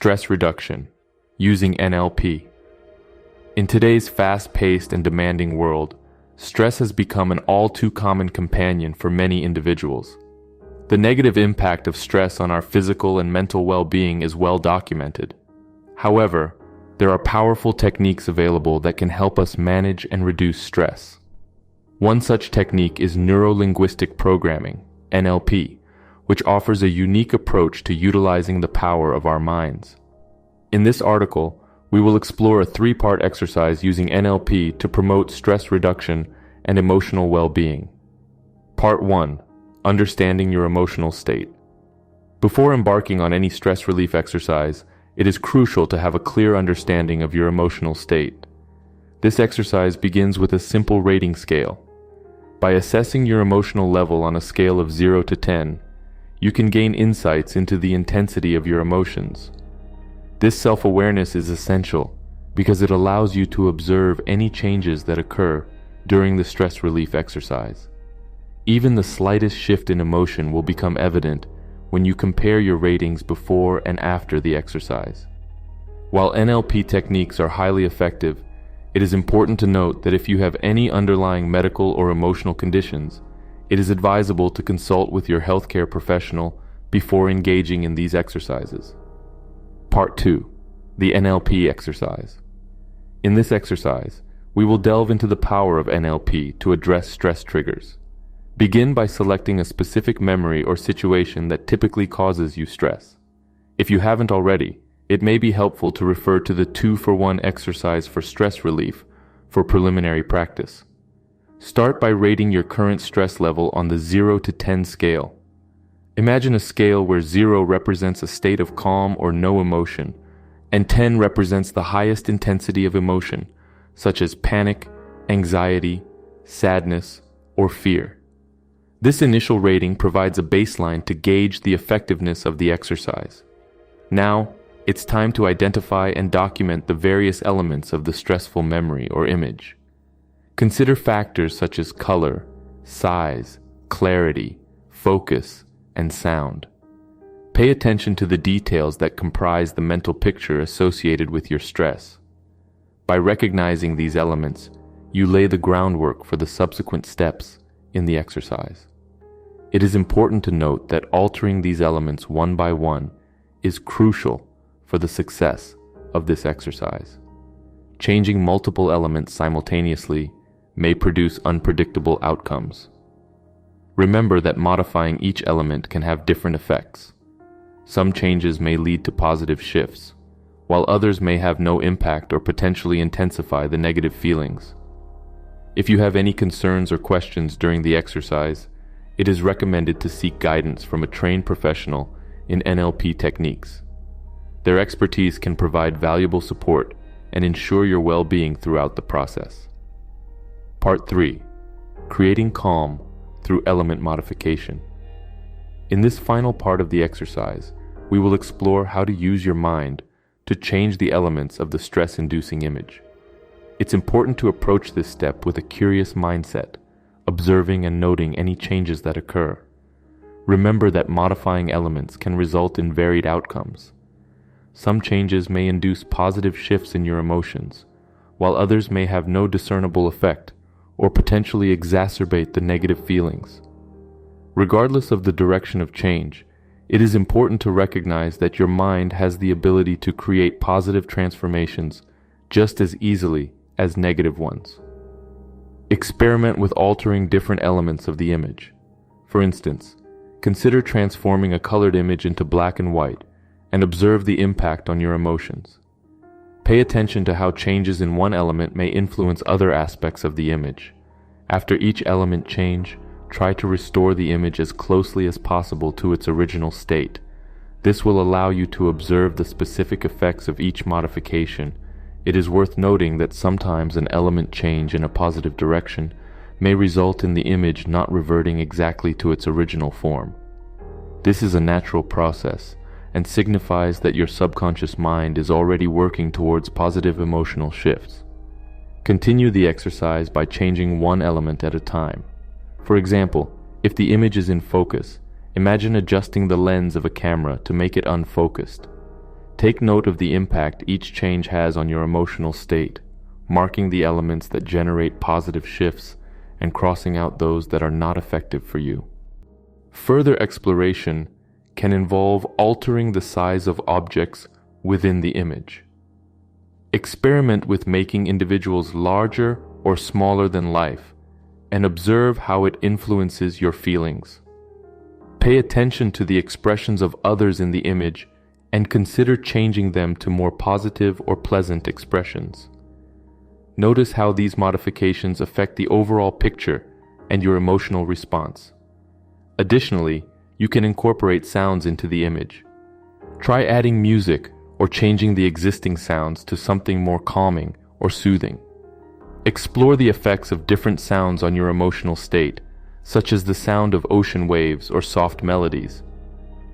Stress reduction, using NLP. In today's fast-paced and demanding world, stress has become an all-too-common companion for many individuals. The negative impact of stress on our physical and mental well-being is well documented. However, there are powerful techniques available that can help us manage and reduce stress. One such technique is neuro-linguistic programming, NLP, which offers a unique approach to utilizing the power of our minds. In this article, we will explore a three-part exercise using NLP to promote stress reduction and emotional well-being. Part 1. Understanding your emotional state. Before embarking on any stress relief exercise, it is crucial to have a clear understanding of your emotional state. This exercise begins with a simple rating scale. By assessing your emotional level on a scale of 0 to 10, you can gain insights into the intensity of your emotions. This self-awareness is essential because it allows you to observe any changes that occur during the stress relief exercise. Even the slightest shift in emotion will become evident when you compare your ratings before and after the exercise. While NLP techniques are highly effective, it is important to note that if you have any underlying medical or emotional conditions, it is advisable to consult with your healthcare professional before engaging in these exercises. Part 2. The NLP exercise. In this exercise, we will delve into the power of NLP to address stress triggers. Begin by selecting a specific memory or situation that typically causes you stress. If you haven't already, it may be helpful to refer to the 2-for-1 exercise for stress relief for preliminary practice. Start by rating your current stress level on the 0 to 10 scale. Imagine a scale where 0 represents a state of calm or no emotion, and 10 represents the highest intensity of emotion, such as panic, anxiety, sadness, or fear. This initial rating provides a baseline to gauge the effectiveness of the exercise. Now, it's time to identify and document the various elements of the stressful memory or image. Consider factors such as color, size, clarity, focus, and sound. Pay attention to the details that comprise the mental picture associated with your stress. By recognizing these elements, you lay the groundwork for the subsequent steps in the exercise. It is important to note that altering these elements one by one is crucial for the success of this exercise. Changing multiple elements simultaneously may produce unpredictable outcomes. Remember that modifying each element can have different effects. Some changes may lead to positive shifts, while others may have no impact or potentially intensify the negative feelings. If you have any concerns or questions during the exercise, it is recommended to seek guidance from a trained professional in NLP techniques. Their expertise can provide valuable support and ensure your well-being throughout the process. Part 3. Creating calm through element modification. In this final part of the exercise, we will explore how to use your mind to change the elements of the stress-inducing image. It's important to approach this step with a curious mindset, observing and noting any changes that occur. Remember that modifying elements can result in varied outcomes. Some changes may induce positive shifts in your emotions, while others may have no discernible effect or potentially exacerbate the negative feelings. Regardless of the direction of change, it is important to recognize that your mind has the ability to create positive transformations just as easily as negative ones. Experiment with altering different elements of the image. For instance, consider transforming a colored image into black and white and observe the impact on your emotions. Pay attention to how changes in one element may influence other aspects of the image. After each element change, try to restore the image as closely as possible to its original state. This will allow you to observe the specific effects of each modification. It is worth noting that sometimes an element change in a positive direction may result in the image not reverting exactly to its original form. This is a natural process and signifies that your subconscious mind is already working towards positive emotional shifts. Continue the exercise by changing one element at a time. For example, if the image is in focus, imagine adjusting the lens of a camera to make it unfocused. Take note of the impact each change has on your emotional state, marking the elements that generate positive shifts and crossing out those that are not effective for you. Further exploration can involve altering the size of objects within the image. Experiment with making individuals larger or smaller than life and observe how it influences your feelings. Pay attention to the expressions of others in the image and consider changing them to more positive or pleasant expressions. Notice how these modifications affect the overall picture and your emotional response. Additionally, you can incorporate sounds into the image. Try adding music or changing the existing sounds to something more calming or soothing. Explore the effects of different sounds on your emotional state, such as the sound of ocean waves or soft melodies.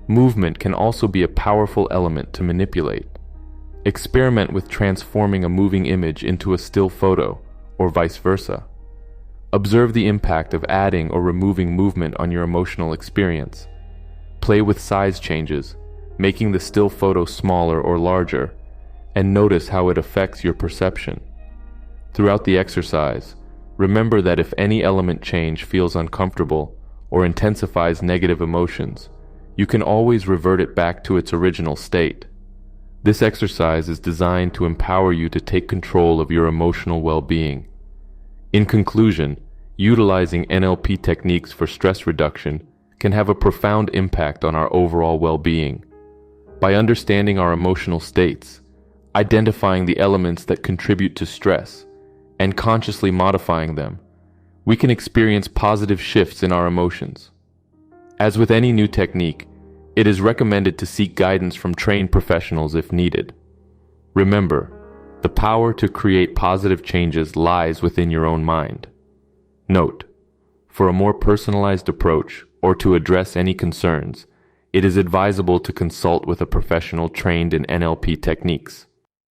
Movement can also be a powerful element to manipulate. Experiment with transforming a moving image into a still photo, or vice versa. Observe the impact of adding or removing movement on your emotional experience. Play with size changes, making the still photo smaller or larger, and notice how it affects your perception. Throughout the exercise, remember that if any element change feels uncomfortable or intensifies negative emotions, you can always revert it back to its original state. This exercise is designed to empower you to take control of your emotional well-being. In conclusion, utilizing NLP techniques for stress reduction can have a profound impact on our overall well-being. By understanding our emotional states, identifying the elements that contribute to stress, and consciously modifying them, we can experience positive shifts in our emotions. As with any new technique, it is recommended to seek guidance from trained professionals if needed. Remember, the power to create positive changes lies within your own mind. Note: for a more personalized approach or to address any concerns, it is advisable to consult with a professional trained in NLP techniques.